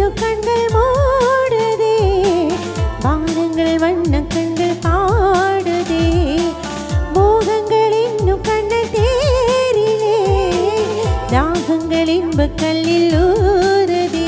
இன்னும் கண்கள் மூடுதே வானங்கள் வண்ண கண்கள் பாடுதே மோகங்கள் இன்னும் கண்ணல் தேரிலே தாகங்கள் இன்ப கல்லில் ஊறுதே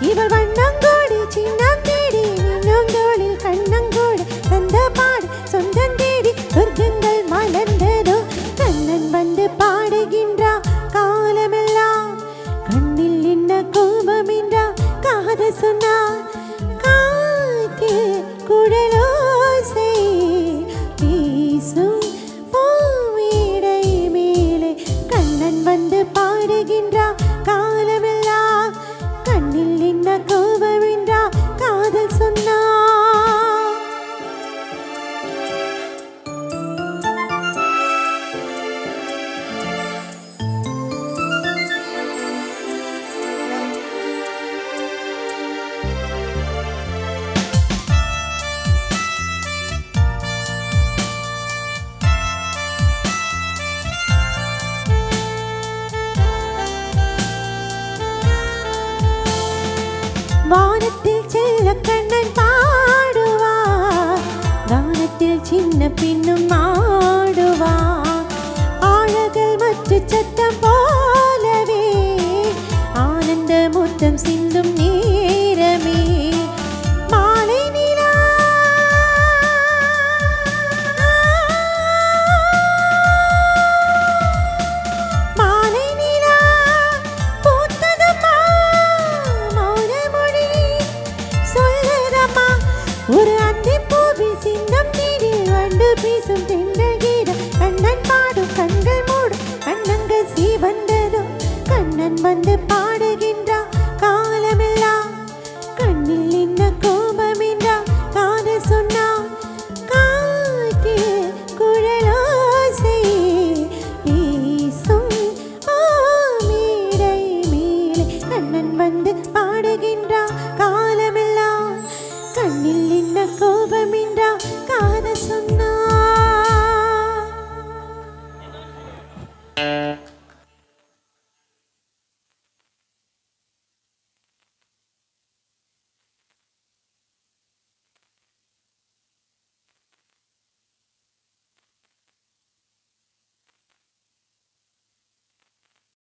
இவள் வண்ணங்கோடி சின்னம் தேடி இன்னும் தோளில் கண்ணங்கோடு தந்த பாடு சொந்தம் தேடி சொர்க்கங்கள் மலர்ந்ததோ கண்ணன் வந்து பாடுகின்றா காலமெல்லாம் கண்ணில் என்ன கோபமின்றா காத சொன்னார் காற்று குழலோசை வீசும் பூமிடை மேலே கண்ணன் வந்து பாடுகின்றா காலமெல்லாம் கண்ணில் என்ன கோபமின்றா காதல் சொன்னா வானத்தில் செல்ல கண்ணன் பாடுவா வானத்தில் சின்ன பின்னும் ஆடுவா ஆழகள் மற்ற சத்தம் போலவே ஆனந்த முத்தம் சிந்தும் நேரமே மாலை நிலா மாலை நிலா பூத்ததம்மா ஒரு அந்தி பூவில் சின்னம் நீடி வண்டு பேசும் தென்றல் கீதம் கண்ணன் பாடும் கண்கள் மூடும் கண்ணங்கள் சீவந்ததும் கண்ணன் வந்து